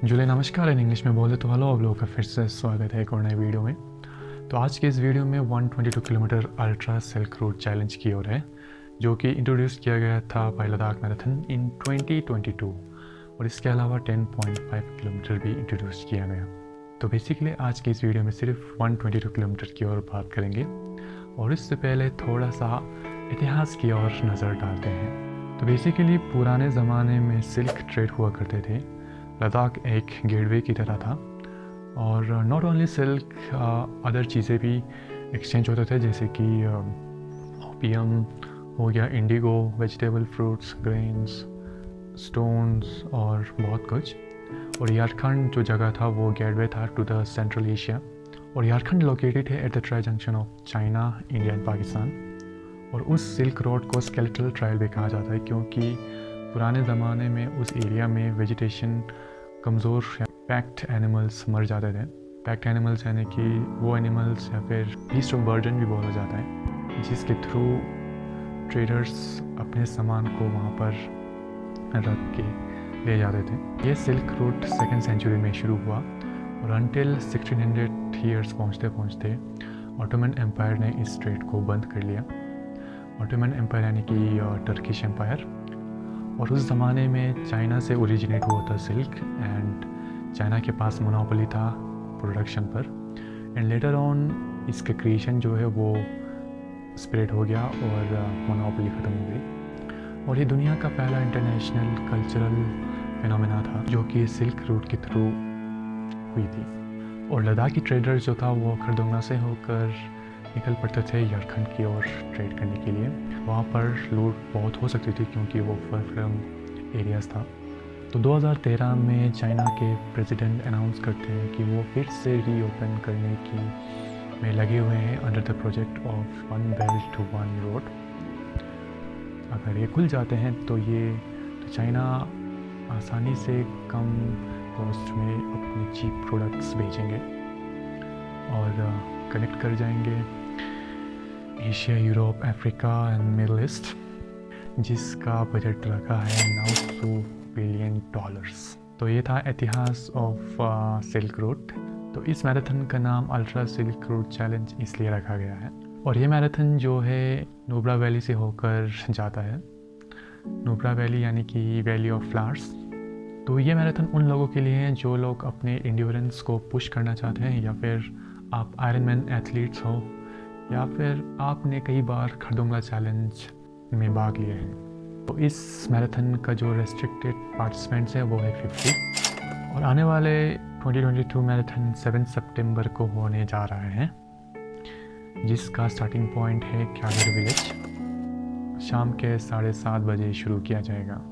जुले नमस्कार in English में बोले तो हेलो आप लोगों का फिर से स्वागत है एक और नए वीडियो में। तो आज के इस वीडियो में 122 kilometre ultra silk route challenge की ओर है, जो कि इंट्रोड्यूस किया गया था बाय लद्दाख मैराथन इन 2022 और इसके अलावा 10.5 किलोमीटर भी इंट्रोड्यूस किया गया। तो बेसिकली आज के इस वीडियो में सिर्फ 122 किलोमीटर की ओर बात करेंगे और इससे पहले थोड़ा सा इतिहास की ओर नज़र डालते हैं। तो बेसिकली पुराने ज़माने में सिल्क ट्रेड हुआ करते थे। लद्दाख एक गेटवे की तरह था और नॉट ओनली सिल्क, अदर चीज़ें भी एक्सचेंज होते थे, जैसे कि ओपियम हो गया, Indigo, vegetable, fruits, grains, stones और बहुत कुछ। और यारखंड जो जगह था वो गेटवे था टू द सेंट्रल एशिया। और यारखंड लोकेटेड है at the tri junction of China, India and Pakistan. और उस सिल्क रोड को स्केलेटल ट्रायल भी कहा जाता है, क्योंकि पुराने ज़माने में उस एरिया में वेजिटेशन कमज़ोर या पैक्ट एनिमल्स मर जाते थे। पैक्ट एनिमल्स यानी कि वो एनिमल्स या फिर बीस्ट ऑफ बर्डन भी बोला जाता है, जिसके थ्रू ट्रेडर्स अपने सामान को वहाँ पर रख के ले जाते थे। ये सिल्क रूट 2nd सेंचुरी में शुरू हुआ और अनटिल 1600 ईयर्स पहुँचते पहुँचते ऑटोमन एम्पायर ने इस ट्रेड को बंद कर लिया। ऑटोमन एम्पायर यानी कि टर्किश एम्पायर। और उस ज़माने में चाइना से ओरिजिनेट हुआ था सिल्क एंड चाइना के पास मोनोपोली था प्रोडक्शन पर। एंड लेटर ऑन इसका क्रिएशन जो है वो स्प्रेड हो गया और मोनोपोली ख़त्म हो गई। और ये दुनिया का पहला इंटरनेशनल कल्चरल फिनोमेना था जो कि सिल्क रूट के थ्रू हुई थी। और लद्दाखी ट्रेडर जो था वो खरदुंगला से होकर निकल पड़ते थे यारखंड की ओर ट्रेड करने के लिए। वहाँ पर लूट बहुत हो सकती थी क्योंकि वो फर फ्रॉम एरियाज़ था। तो 2013 में चाइना के प्रेसिडेंट अनाउंस करते हैं कि वो फिर से रीओपन करने की में लगे हुए हैं under the project of one belt to one road. अगर ये खुल जाते हैं तो चाइना आसानी से कम कॉस्ट में अपने चीप प्रोडक्ट्स बेचेंगे और कनेक्ट कर जाएंगे Asia, Europe, Africa and middle east, जिसका बजट रखा है $900 बिलियन। तो ये था इतिहास ऑफ सिल्क रूट। तो इस मैराथन का नाम अल्ट्रा सिल्क रूट चैलेंज इसलिए रखा गया है। और ये मैराथन जो है नुब्रा वैली से होकर जाता है। नुब्रा वैली यानी कि वैली ऑफ फ्लावर्स। तो ये मैराथन उन लोगों के लिए है जो लोग अपने इंड्योरेंस को पुश करना चाहते हैं, या फिर आप आयरन मैन एथलीट्स हो, या फिर आपने कई बार खरदुंगला चैलेंज में भाग लिया है। तो इस मैराथन का जो रेस्ट्रिक्टेड पार्टिसिपेंट्स है वो है 50। और आने वाले 2022 मैराथन 7 सितंबर को होने जा रहा है, जिसका स्टार्टिंग पॉइंट है क्यागर विलेज। शाम के 7:30 बजे शुरू किया जाएगा।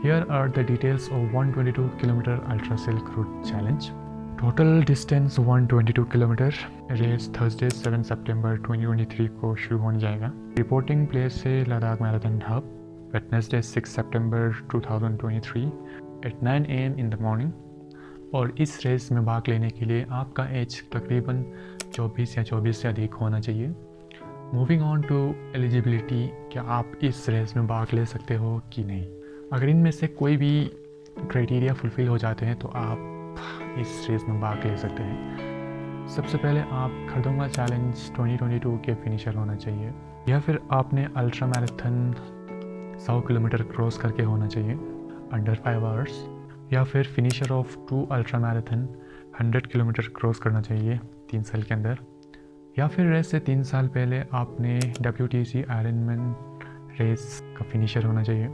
Here are the details of 122 kilometre ultra silk route challenge. Total distance 122 kilometre. Race Thursday 7 सितंबर 2023 को शुरू होने जाएगा। रिपोर्टिंग प्लेस से लद्दाख मैराथन हब, वेडनेसडे 6 सितंबर 2023 at 9 AM in the morning. और इस रेस में भाग लेने के लिए आपका एज तकरीबन 24 या 24 से अधिक होना चाहिए। मूविंग ऑन टू एलिजिबिलिटी, क्या आप इस रेस में भाग ले सकते हो कि नहीं। अगर इनमें से कोई भी क्राइटेरिया फुलफ़िल हो जाते हैं तो आप इस रेस में भाग ले सकते हैं। सबसे पहले आप खरदुंगला चैलेंज 2022 के फिनिशर होना चाहिए, या फिर आपने अल्ट्रा मैराथन 100 किलोमीटर क्रॉस करके होना चाहिए अंडर 5 आवर्स, या फिर finisher of 2 ultra marathon 100 kilometre cross करना चाहिए 3 साल के अंदर, या फिर रेस से 3 साल पहले आपने WTC आयरनमैन रेस का फिनिशर होना चाहिए।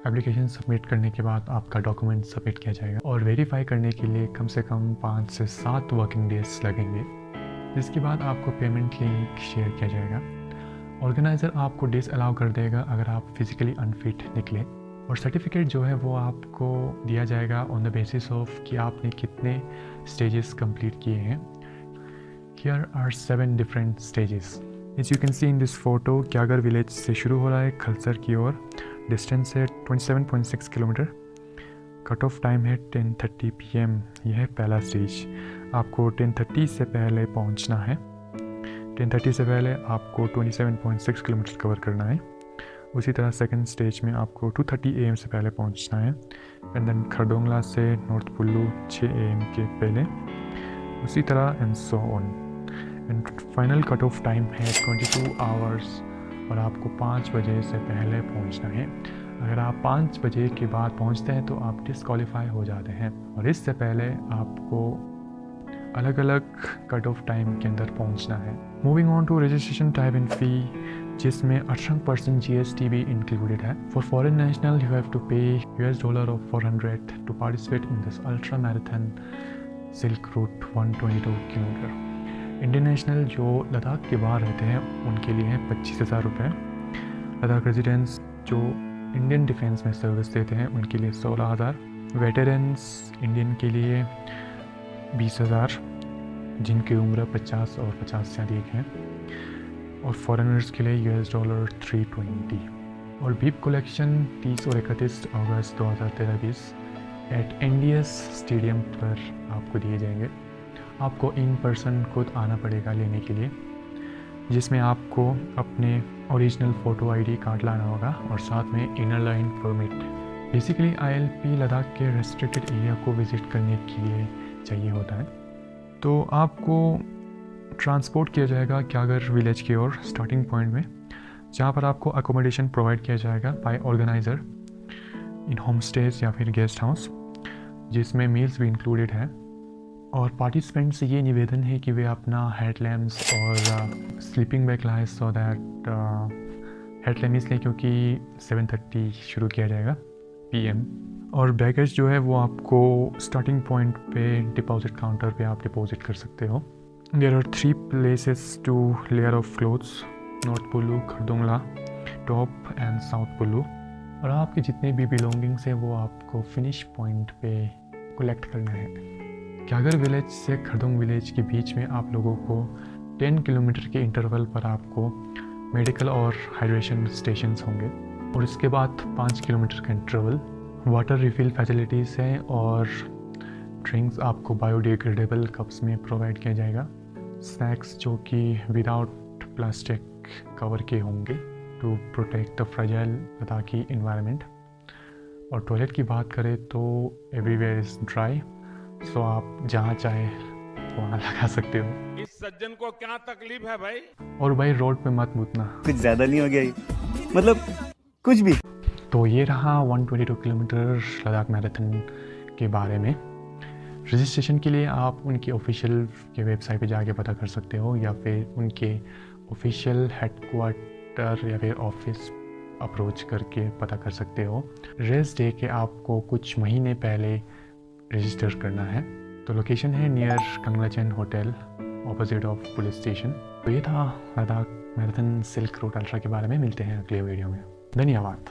एप्लीकेशन सबमिट करने के बाद आपका डॉक्यूमेंट सबमिट किया जाएगा और वेरीफाई करने के लिए कम से कम 5 से 7 वर्किंग डेज लगेंगे, जिसके बाद आपको पेमेंट लिंक शेयर किया जाएगा। ऑर्गेनाइज़र आपको डिसअलाउ कर देगा अगर आप फिज़िकली अनफिट निकले, और सर्टिफिकेट जो है वो आपको दिया जाएगा ऑन द बेसिस ऑफ कि आपने कितने स्टेजेस कंप्लीट किए हैं। Here are 7 different stages. As you can see in this photo, क्यागर विलेज से शुरू हो रहा है खलसर की ओर। डिस्टेंस है 27.6 किलोमीटर। कट ऑफ टाइम है 10:30 PM। यह है पहला स्टेज। आपको 10:30 से पहले पहुंचना है। 10:30 से पहले आपको 27.6 किलोमीटर कवर करना है। उसी तरह सेकंड स्टेज में आपको 2:30 AM से पहले पहुंचना है। एंड देन खरदोंगला से नॉर्थ कुल्लू 6 AM के पहले, उसी तरह and so on. And final cut off time है 22 आवर्स और आपको 5 बजे से पहले पहुंचना है। अगर आप 5 बजे के बाद पहुंचते हैं तो आप डिस्क्वालीफाई हो जाते हैं और इससे पहले आपको अलग अलग कट ऑफ टाइम के अंदर पहुंचना है। Moving on to registration type and fee, जिसमें 18% GST भी इंक्लूडेड है। For foreign national you have to pay $400 of 400 to participate in this ultra marathon silk route 122 kilometre. Indian national जो लद्दाख के बाहर रहते हैं उनके लिए है 25,000 रुपये। लद्दाख रेजिडेंट्स जो इंडियन डिफेंस में सर्विस देते हैं उनके लिए 16,000। वेटरन्स इंडियन के लिए 20,000 जिनकी उम्र 50 और 50 से अधिक है, और फॉरेनर्स के लिए $320। और बीप कलेक्शन 30 और 31 अगस्त 2023 एट NDS स्टेडियम पर आपको दिए जाएंगे। आपको इन पर्सन खुद आना पड़ेगा लेने के लिए, जिसमें आपको अपने ओरिजिनल फ़ोटो ID कार्ड लाना होगा और साथ में inner line permit. Basically ILP Ladakh के रेस्ट्रिक्टेड एरिया को विज़िट करने के लिए चाहिए होता है। तो आपको ट्रांसपोर्ट किया जाएगा क्यागर विलेज की ओर स्टार्टिंग पॉइंट में, जहाँ पर आपको अकोमोडेशन प्रोवाइड किया जाएगा बाय ऑर्गेनाइज़र इन होम स्टेज या फिर गेस्ट हाउस, जिसमें मील्स भी इंक्लूडेड है। और पार्टिसिपेंट से ये निवेदन है कि वे अपना हेडलैम्प्स और स्लीपिंग बैग लाएं, सो दैट हेडलैम्प इसलिए क्योंकि 7:30 शुरू किया जाएगा PM। और बैगेज जो है वो आपको स्टार्टिंग पॉइंट पे डिपॉजिट काउंटर पे आप डिपॉजिट कर सकते हो। There are 3 places to layer off clothes, north Kullu, Khardungla, top and south Kullu. और आपके जितने भी बिलोंगिंग्स हैं वो आपको फिनिश पॉइंट पे कलेक्ट करना है। क्यागर विलेज से खरदोंग विलेज के बीच में आप लोगों को 10 किलोमीटर के इंटरवल पर आपको मेडिकल और हाइड्रेशन स्टेशंस होंगे, और इसके बाद 5 किलोमीटर का इंटरवल। वाटर रिफिल फैसिलिटीज़ हैं और ड्रिंक्स आपको बायोडिग्रेडेबल कप्स में प्रोवाइड किया जाएगा। स्नैक्स जो कि विदाउट प्लास्टिक कवर के होंगे to protect the fragile Ladakhi environment. और टॉयलेट की बात करें तो एवरीवेयर इज़ ड्राई, सो आप जहाँ चाहे वहाँ लगा सकते हो। इस सज्जन को क्या तकलीफ है भाई? और भाई रोड पे मत मुतना, कुछ ज़्यादा नहीं हो गया ये? मतलब कुछ भी। तो ये रहा 122 किलोमीटर लद्दाख मैराथन के बारे में। रजिस्ट्रेशन के लिए आप उनकी ऑफिशियल के वेबसाइट पे जाके पता कर सकते हो, या फिर उनके ऑफिशियल हेडक्वार्टर या फिर ऑफिस अप्रोच करके पता कर सकते हो। रेस डे के आपको कुछ महीने पहले रजिस्टर करना है। तो लोकेशन है near Kanglachen hotel opposite of police station. तो ये था Ladakh marathon silk route ultra के बारे में। मिलते हैं अगले वीडियो में। धन्यवाद।